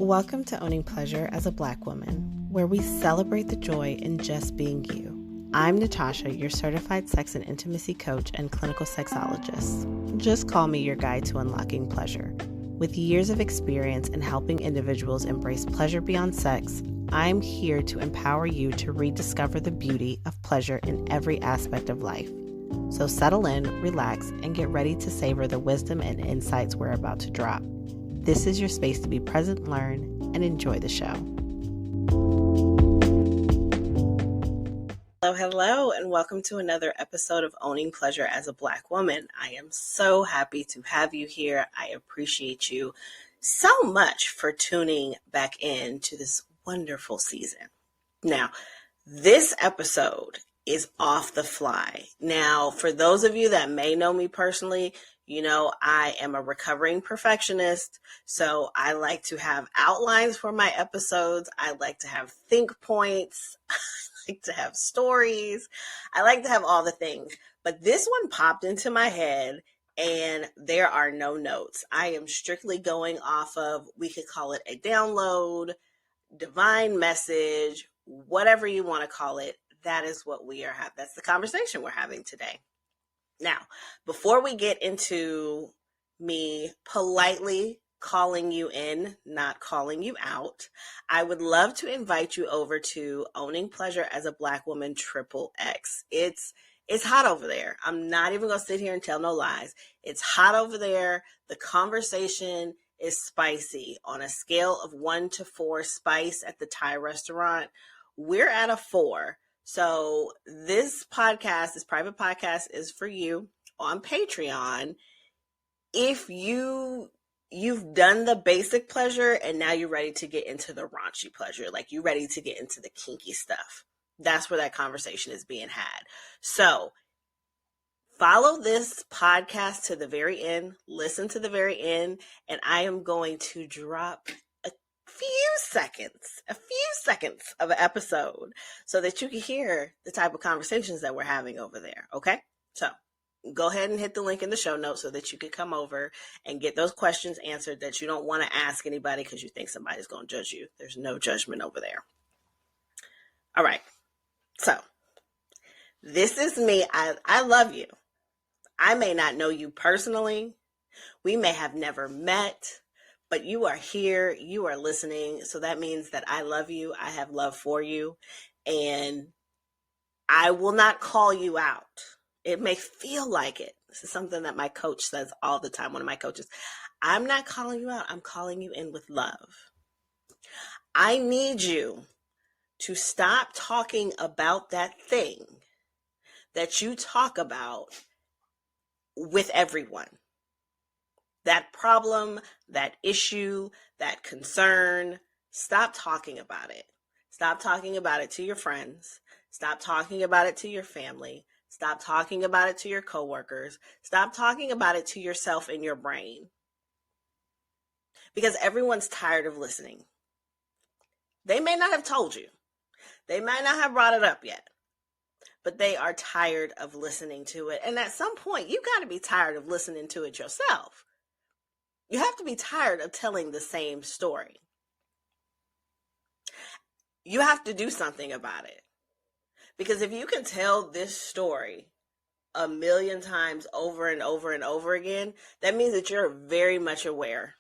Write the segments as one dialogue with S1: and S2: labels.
S1: Welcome to Owning Pleasure as a Black Woman, where we celebrate the joy in just being you. I'm Natasha, your certified sex and intimacy coach and clinical sexologist. Just call me your guide to unlocking pleasure. With years of experience in helping individuals embrace pleasure beyond sex, I'm here to empower you to rediscover the beauty of pleasure in every aspect of life. So settle in, relax, and get ready to savor the wisdom and insights we're about to drop. This is your space to be present, learn, and enjoy the show. Hello, and welcome to another episode of Owning Pleasure as a Black Woman. I am so happy to have you here. I appreciate you so much for tuning back in to this wonderful season. Now, this episode is off the fly. Now, for those of you that may know me personally, you know, I am a recovering perfectionist, so I like to have outlines for my episodes. I like to have think points. I like to have stories. I like to have all the things. But this one popped into my head, and there are no notes. I am strictly going off of, we could call it a download, divine message, whatever you want to call it. That is what we are having. That's the conversation we're having today. Now, before we get into me politely calling you in, not calling you out, I would love to invite you over to Owning Pleasure as a Black Woman XXX. It's hot over there. I'm not even going to sit here and tell no lies. It's hot over there. The conversation is spicy. On a scale of 1 to 4 spice at the Thai restaurant, we're at a 4. So this podcast, this private podcast, is for you on Patreon. If you've done the basic pleasure and now you're ready to get into the raunchy pleasure, like you're ready to get into the kinky stuff, that's where that conversation is being had. So follow this podcast to the very end, listen to the very end, and I am going to drop a few seconds of an episode so that you can hear the type of conversations that we're having over there. Okay. So go ahead and hit the link in the show notes so that you can come over and get those questions answered that you don't want to ask anybody because you think somebody's going to judge you. There's no judgment over there. All right. So this is me. I love you. I may not know you personally. We may have never met. But you are here, you are listening, so that means that I love you, I have love for you, and I will not call you out. It may feel like it. This is something that my coach says all the time, one of my coaches. I'm not calling you out, I'm calling you in with love. I need you to stop talking about that thing that you talk about with everyone. That problem, that issue, that concern, stop talking about it. Stop talking about it to your friends. Stop talking about it to your family. Stop talking about it to your coworkers. Stop talking about it to yourself in your brain. Because everyone's tired of listening. They may not have told you. They might not have brought it up yet. But they are tired of listening to it. And at some point, you got to be tired of listening to it yourself. You have to be tired of telling the same story. You have to do something about it. Because if you can tell this story 1,000,000 times over and over and over again, that means that you're very much aware.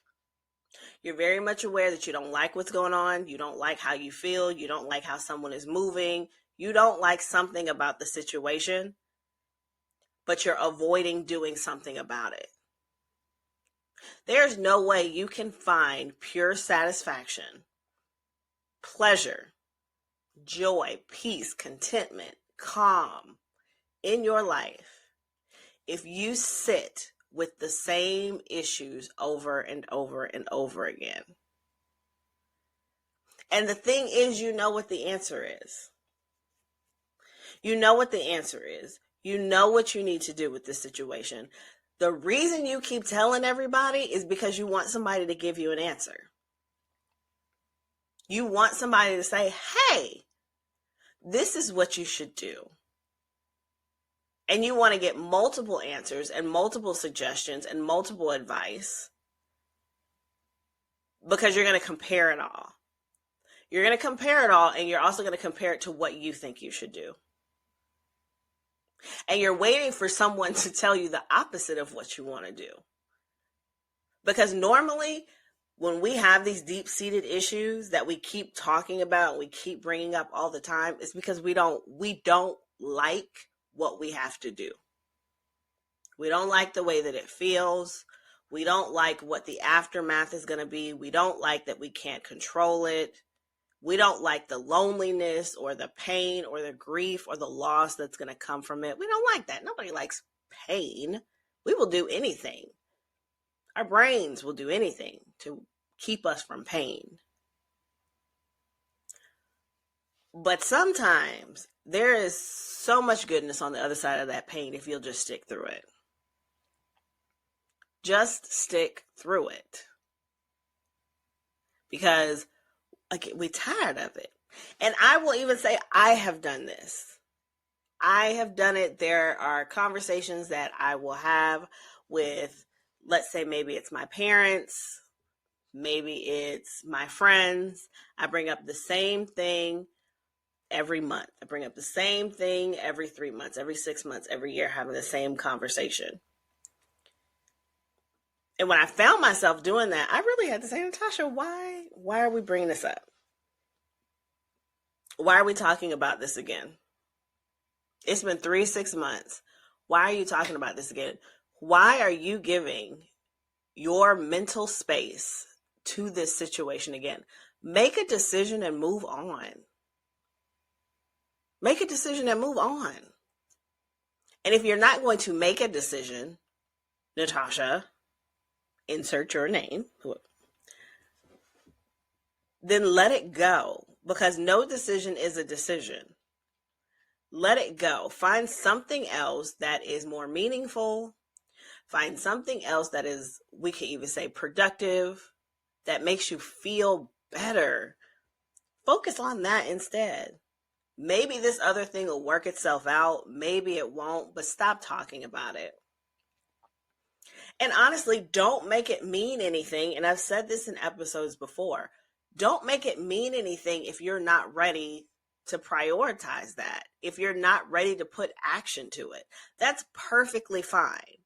S1: You're very much aware that you don't like what's going on. You don't like how you feel. You don't like how someone is moving. You don't like something about the situation, but you're avoiding doing something about it. There's no way you can find pure satisfaction, pleasure, joy, peace, contentment, calm in your life if you sit with the same issues over and over and over again. And the thing is, you know what the answer is. You know what the answer is. You know what you need to do with this situation. The reason you keep telling everybody is because you want somebody to give you an answer. You want somebody to say, hey, this is what you should do. And you want to get multiple answers and multiple suggestions and multiple advice. because you're going to compare it all. You're going to compare it all, and you're also going to compare it to what you think you should do. And you're waiting for someone to tell you the opposite of what you want to do. Because normally, when we have these deep-seated issues that we keep talking about, we keep bringing up all the time, it's because we don't like what we have to do. We don't like the way that it feels. We don't like what the aftermath is going to be. We don't like that we can't control it. We don't like the loneliness or the pain or the grief or the loss that's going to come from it. We don't like that. Nobody likes pain. We will do anything. Our brains will do anything to keep us from pain. But sometimes there is so much goodness on the other side of that pain if you'll just stick through it. Just stick through it. Because we're tired of it. And I will even say I have done this. I have done it. There are conversations that I will have with, let's say maybe it's my parents, maybe it's my friends. I bring up the same thing every month. I bring up the same thing every 3 months, every 6 months, every year, having the same conversation. And when I found myself doing that, I really had to say, Natasha, why are we bringing this up? Why are we talking about this again? It's been 6 months. Why are you talking about this again? Why are you giving your mental space to this situation again? Make a decision and move on. Make a decision and move on. And if you're not going to make a decision, Natasha, insert your name, then let it go, because no decision is a decision. Let it go. Find something else that is more meaningful. Find something else that is, we could even say, productive, that makes you feel better. Focus on that instead. Maybe this other thing will work itself out. Maybe it won't, but stop talking about it. And honestly, don't make it mean anything. And I've said this in episodes before. Don't make it mean anything if you're not ready to prioritize that. If you're not ready to put action to it, that's perfectly fine.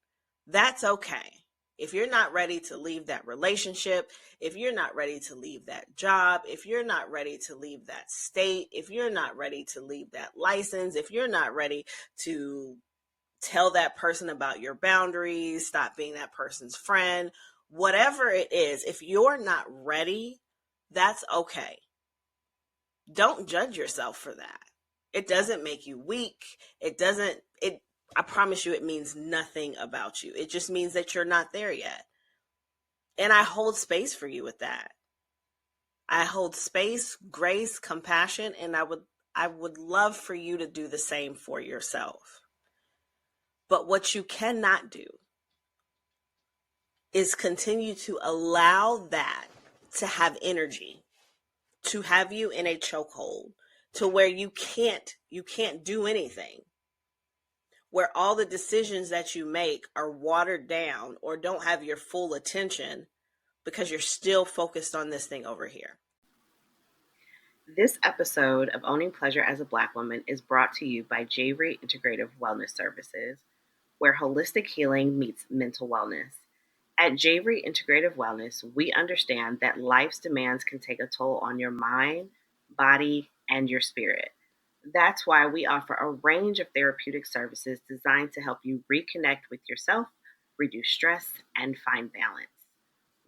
S1: That's okay. If you're not ready to leave that relationship, if you're not ready to leave that job, if you're not ready to leave that state, if you're not ready to leave that license, if you're not ready to tell that person about your boundaries, stop being that person's friend, whatever it is, if you're not ready, that's okay. Don't judge yourself for that. It doesn't make you weak. I promise you, it means nothing about you. It just means that you're not there yet. And I hold space for you with that. I hold space, grace, compassion, and I would love for you to do the same for yourself. But what you cannot do is continue to allow that to have energy, to have you in a chokehold, to where you can't do anything, where all the decisions that you make are watered down or don't have your full attention because you're still focused on this thing over here. This episode of Owning Pleasure as a Black Woman is brought to you by J-Rate Integrative Wellness Services, where holistic healing meets mental wellness. At J-Rate Integrative Wellness, we understand that life's demands can take a toll on your mind, body, and your spirit. That's why we offer a range of therapeutic services designed to help you reconnect with yourself, reduce stress, and find balance.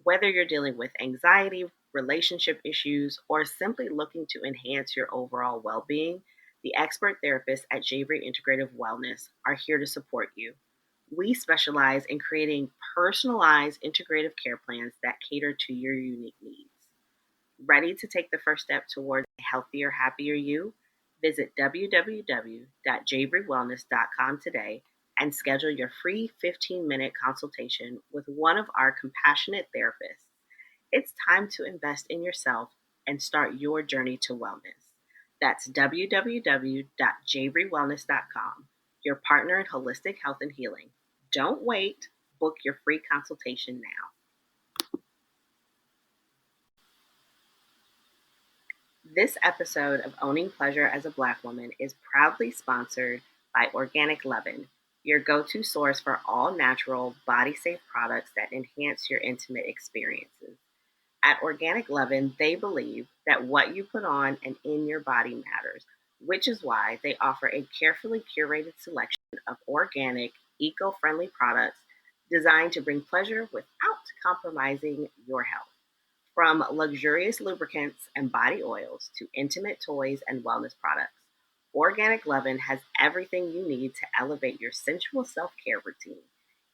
S1: Whether you're dealing with anxiety, relationship issues, or simply looking to enhance your overall well-being, the expert therapists at J-Rate Integrative Wellness are here to support you. We specialize in creating personalized integrative care plans that cater to your unique needs. Ready to take the first step toward a healthier, happier you? Visit www.jbrewellness.com today and schedule your free 15-minute consultation with one of our compassionate therapists. It's time to invest in yourself and start your journey to wellness. That's www.jbrewellness.com, your partner in holistic health and healing. Don't wait. Book your free consultation now. This episode of Owning Pleasure as a Black Woman is proudly sponsored by Organic Lovin', your go-to source for all natural, body-safe products that enhance your intimate experiences. At Organic Lovin', they believe that what you put on and in your body matters, which is why they offer a carefully curated selection of organic, eco-friendly products designed to bring pleasure without compromising your health. From luxurious lubricants and body oils to intimate toys and wellness products, Organic Lovin' has everything you need to elevate your sensual self-care routine.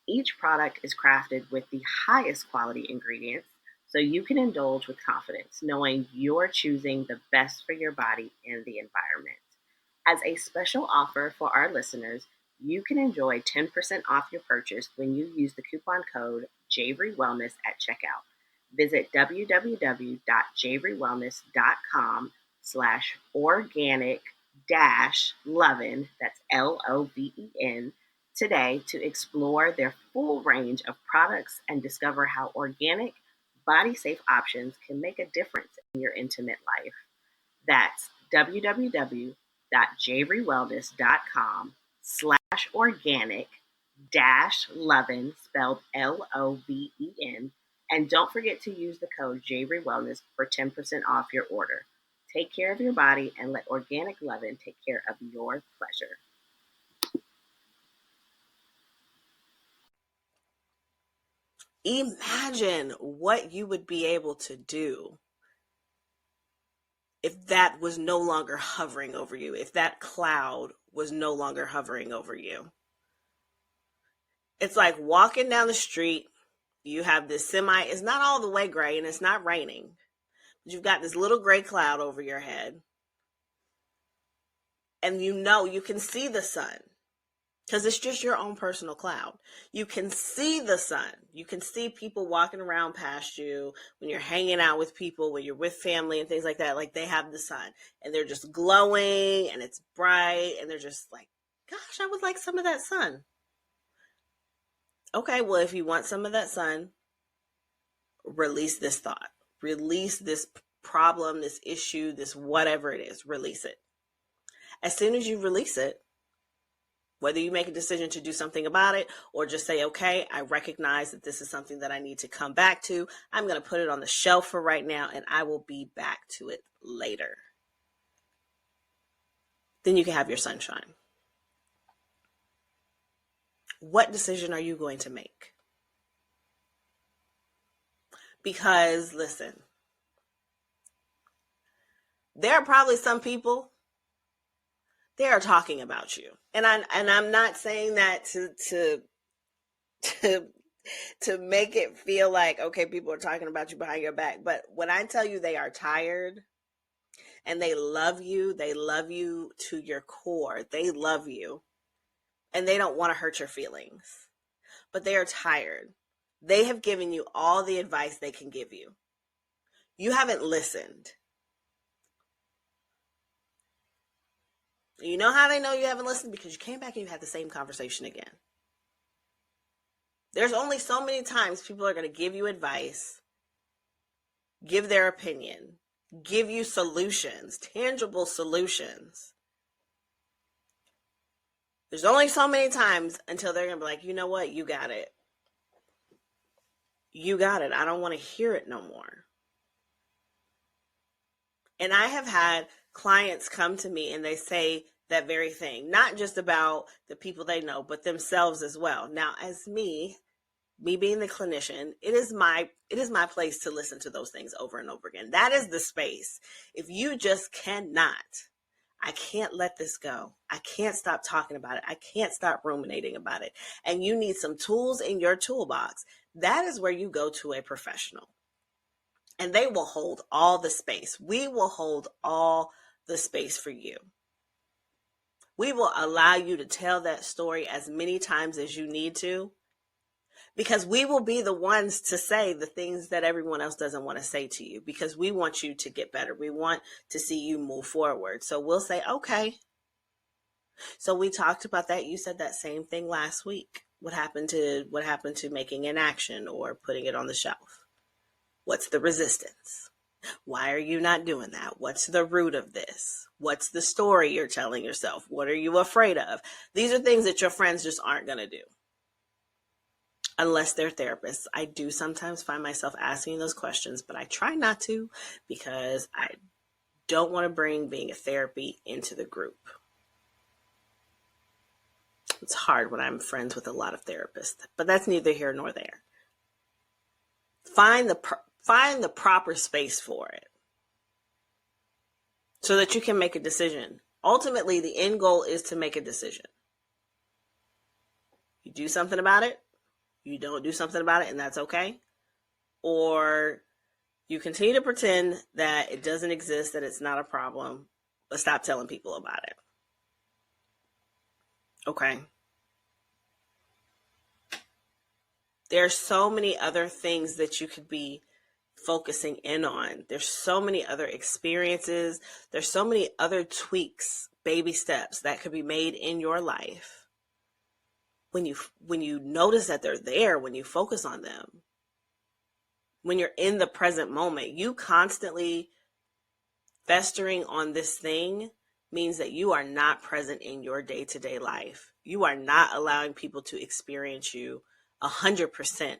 S1: Each product is crafted with the highest quality ingredients so you can indulge with confidence, knowing you're choosing the best for your body and the environment. As a special offer for our listeners, you can enjoy 10% off your purchase when you use the coupon code JAVRYWELLNESS at checkout. Visit www.javrywellness.com/organic-lovin, that's LOVEN, today to explore their full range of products and discover how organic, body-safe options can make a difference in your intimate life. That's www.javrywellness.com/organic-lovin, spelled LOVEN. And don't forget to use the code JAVRYWELLNESS for 10% off your order. Take care of your body and let Organic Lovin' take care of your pleasure. Imagine what you would be able to do if that was no longer hovering over you, if that cloud was no longer hovering over you. It's like walking down the street, you have this semi, it's not all the way gray and it's not raining, but you've got this little gray cloud over your head. And you can see the sun because it's just your own personal cloud. You can see the sun. You can see people walking around past you when you're hanging out with people, when you're with family and things like that. Like they have the sun and they're just glowing and it's bright and they're just like, gosh, I would like some of that sun. Okay, well, if you want some of that sun, release this thought, release this problem, this issue, this whatever it is, release it. As soon as you release it, whether you make a decision to do something about it or just say, okay, I recognize that this is something that I need to come back to. I'm going to put it on the shelf for right now and I will be back to it later. Then you can have your sunshine. What decision are you going to make? Because listen, there are probably some people, they are talking about you. And I'm not saying that to make it feel like, okay, people are talking about you behind your back. But when I tell you they are tired and they love you to your core. They love you and they don't want to hurt your feelings, but they are tired. They have given you all the advice they can give you. You haven't listened. You know how they know you haven't listened? Because you came back and you had the same conversation again. There's only so many times people are going to give you advice, give their opinion, give you solutions, tangible solutions. There's only so many times until they're going to be like, you know what? You got it. You got it. I don't want to hear it no more. And I have had clients come to me and they say that very thing, not just about the people they know, but themselves as well. Now, as me being the clinician, it is my place to listen to those things over and over again. That is the space. If you just cannot, I can't let this go. I can't stop talking about it. I can't stop ruminating about it. And you need some tools in your toolbox. That is where you go to a professional. And they will hold all the space. We will hold all the space for you. We will allow you to tell that story as many times as you need to, because we will be the ones to say the things that everyone else doesn't want to say to you, because we want you to get better. We want to see you move forward. So we'll say, okay. So we talked about that. You said that same thing last week. What happened to making an action or putting it on the shelf? What's the resistance? Why are you not doing that? What's the root of this? What's the story you're telling yourself? What are you afraid of? These are things that your friends just aren't going to do unless they're therapists. I do sometimes find myself asking those questions, but I try not to because I don't want to bring being a therapy into the group. It's hard when I'm friends with a lot of therapists, but that's neither here nor there. Find the proper space for it so that you can make a decision. Ultimately, the end goal is to make a decision. You do something about it, you don't do something about it, and that's okay. Or you continue to pretend that it doesn't exist, that it's not a problem, but stop telling people about it. Okay. There's so many other things that you could be focusing in on. There's so many other experiences. There's so many other tweaks, baby steps that could be made in your life. When you notice that they're there, when you focus on them, when you're in the present moment, you constantly festering on this thing means that you are not present in your day-to-day life. You are not allowing people to experience you 100%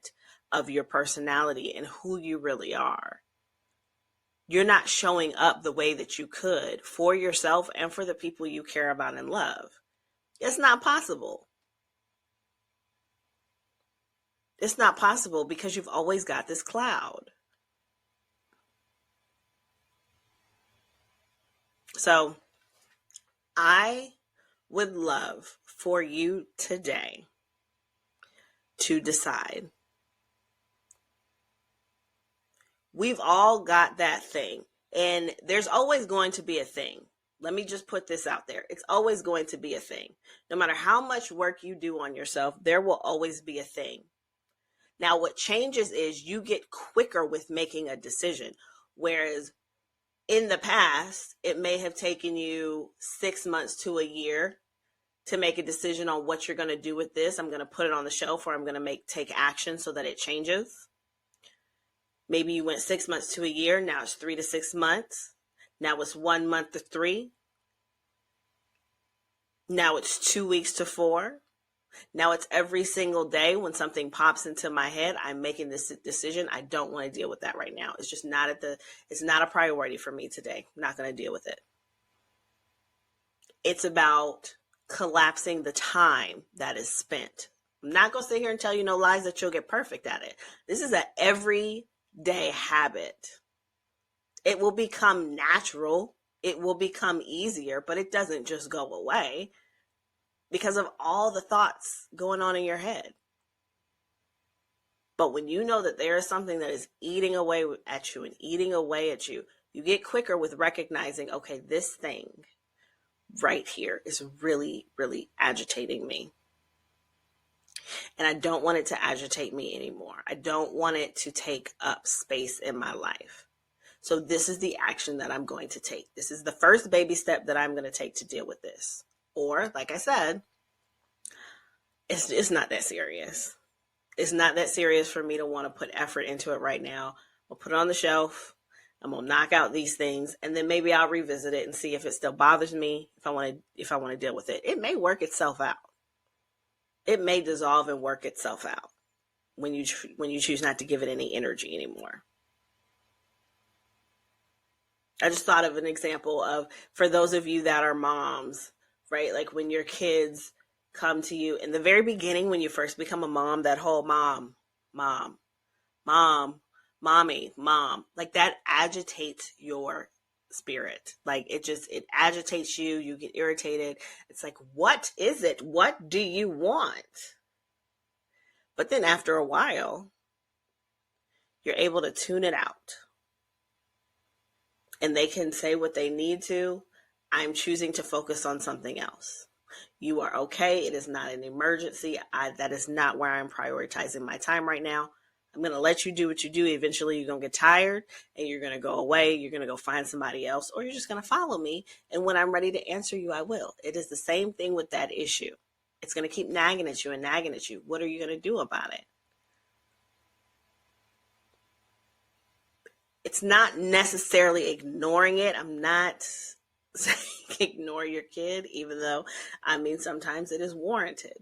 S1: of your personality and who you really are. You're not showing up the way that you could for yourself and for the people you care about and love. It's not possible. It's not possible because you've always got this cloud. So I would love for you today to decide. We've all got that thing, and there's always going to be a thing. Let me just put this out there. It's always going to be a thing. No matter how much work you do on yourself, there will always be a thing. Now, what changes is you get quicker with making a decision, whereas in the past, it may have taken you 6 months to a year to make a decision on what you're going to do with this. I'm going to put it on the shelf, or I'm going to take action so that it changes. Maybe you went 6 months to a year. Now it's 3 to 6 months. Now it's 1 month to 3. Now it's 2 weeks to 4. Now it's every single day when something pops into my head, I'm making this decision. I don't want to deal with that right now. It's just not it's not a priority for me today. I'm not going to deal with it. It's about collapsing the time that is spent. I'm not going to sit here and tell you no lies that you'll get perfect at it. This is an everyday habit. It will become natural. It will become easier, but it doesn't just go away because of all the thoughts going on in your head. But when you know that there is something that is eating away at you and eating away at you, you get quicker with recognizing, okay, this thing right here is really, really agitating me. And I don't want it to agitate me anymore. I don't want it to take up space in my life. So this is the action that I'm going to take. This is the first baby step that I'm going to take to deal with this. Or, like I said, it's not that serious. It's not that serious for me to want to put effort into it right now. I'll put it on the shelf. I'm going to knock out these things, and then maybe I'll revisit it and see if it still bothers me, if I want to deal with it. It may work itself out. It may dissolve and work itself out when you choose not to give it any energy anymore. I just thought of an example of, for those of you that are moms, right? Like when your kids come to you in the very beginning, when you first become a mom, that whole mom, mommy, mom, like that agitates your spirit. Like it agitates you. You get irritated. It's like, what is it? What do you want? But then after a while, you're able to tune it out. And they can say what they need to. I'm choosing to focus on something else. You are okay. It is not an emergency. That is not where I'm prioritizing my time right now. I'm going to let you do what you do. Eventually, you're going to get tired and you're going to go away. You're going to go find somebody else, or you're just going to follow me. And when I'm ready to answer you, I will. It is the same thing with that issue. It's going to keep nagging at you and nagging at you. What are you going to do about it? It's not necessarily ignoring it. I'm not saying ignore your kid, even though sometimes it is warranted.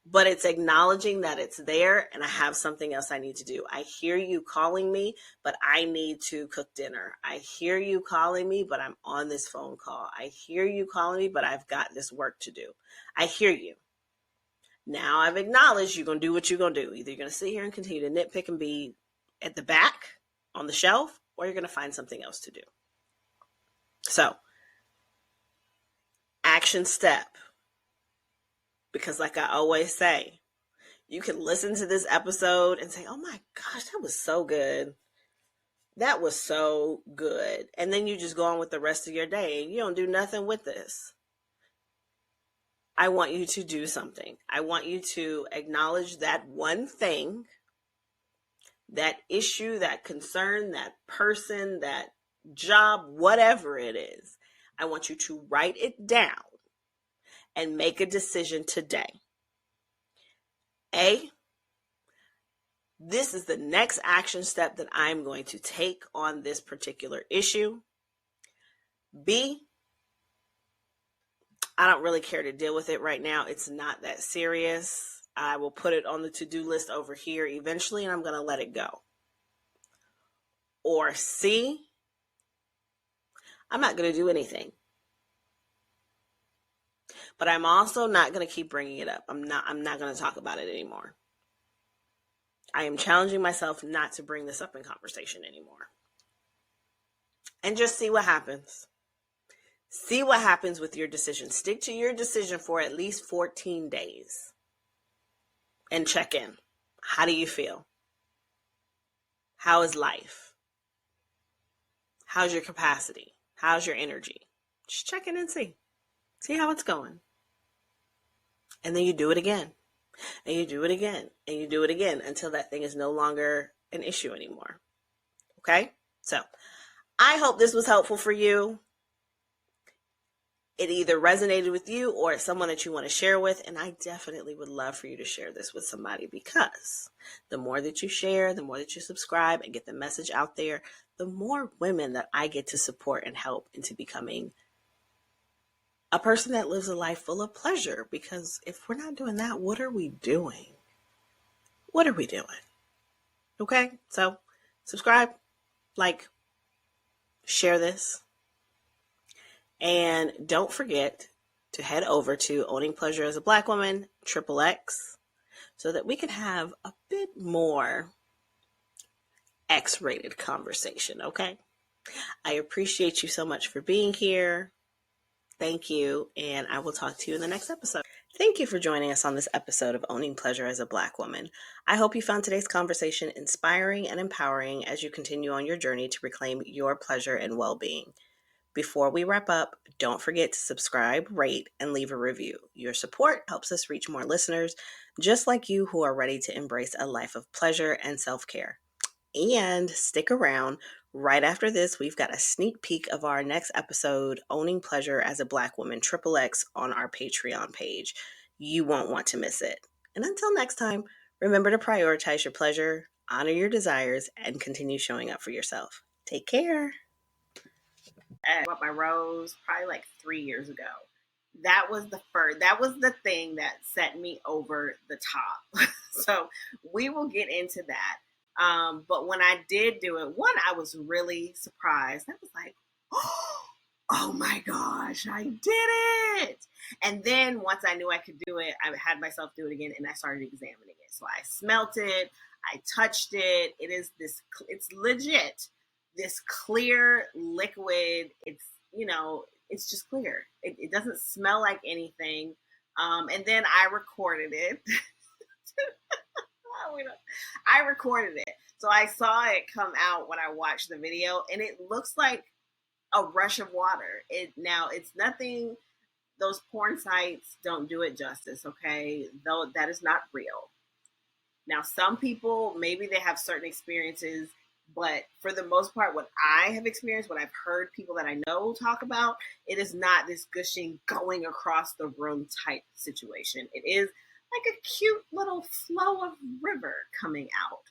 S1: But it's acknowledging that it's there and I have something else I need to do. I hear you calling me, but I need to cook dinner. I hear you calling me, but I'm on this phone call. I hear you calling me, but I've got this work to do. I hear you. Now I've acknowledged you're going to do what you're going to do. Either you're going to sit here and continue to nitpick and be at the back on the shelf, or you're going to find something else to do. So, action step. Because like I always say, you can listen to this episode and say, oh my gosh, that was so good. That was so good. And then you just go on with the rest of your day and you don't do nothing with this. I want you to do something. I want you to acknowledge that one thing, that issue, that concern, that person, that job, whatever it is. I want you to write it down and make a decision today. A, this is the next action step that I'm going to take on this particular issue. B, I don't really care to deal with it right now. It's not that serious. I will put it on the to-do list over here eventually, and I'm going to let it go. Or C, I'm not going to do anything. But I'm also not going to keep bringing it up. I'm not going to talk about it anymore. I am challenging myself not to bring this up in conversation anymore. And just see what happens. See what happens with your decision. Stick to your decision for at least 14 days. And check in. How do you feel? How is life? How's your capacity? How's your energy? Just check in and see. See how it's going. And then you do it again. And you do it again. And you do it again until that thing is no longer an issue anymore. Okay? So, I hope this was helpful for you. It either resonated with you or it's someone that you want to share with. And I definitely would love for you to share this with somebody, because the more that you share, the more that you subscribe and get the message out there, the more women that I get to support and help into becoming a person that lives a life full of pleasure. Because if we're not doing that, what are we doing? What are we doing? Okay, so subscribe, like, share this. And don't forget to head over to Owning Pleasure as a Black Woman, XXX, so that we can have a bit more X-rated conversation, okay? I appreciate you so much for being here. Thank you, and I will talk to you in the next episode. Thank you for joining us on this episode of Owning Pleasure as a Black Woman. I hope you found today's conversation inspiring and empowering as you continue on your journey to reclaim your pleasure and well-being. Before we wrap up, don't forget to subscribe, rate, and leave a review. Your support helps us reach more listeners just like you who are ready to embrace a life of pleasure and self-care. And stick around. Right after this, we've got a sneak peek of our next episode, Owning Pleasure as a Black Woman, XXX, on our Patreon page. You won't want to miss it. And until next time, remember to prioritize your pleasure, honor your desires, and continue showing up for yourself. Take care. I bought my rose probably like 3 years ago. That was the thing that set me over the top. So we will get into that. But when I did do it, one, I was really surprised. I was like, oh my gosh, I did it. And then once I knew I could do it, I had myself do it again and I started examining it. So I smelt it, I touched it. It's legit. This clear liquid, it's just clear. It doesn't smell like anything. And then I recorded it. I recorded it. So I saw it come out when I watched the video, and it looks like a rush of water. It's nothing. Those porn sites don't do it justice, okay? Though that is not real. Now, some people, maybe they have certain experiences, but for the most part, what I have experienced, what I've heard people that I know talk about, it is not this gushing, going across the room type situation. It is like a cute little flow of river coming out.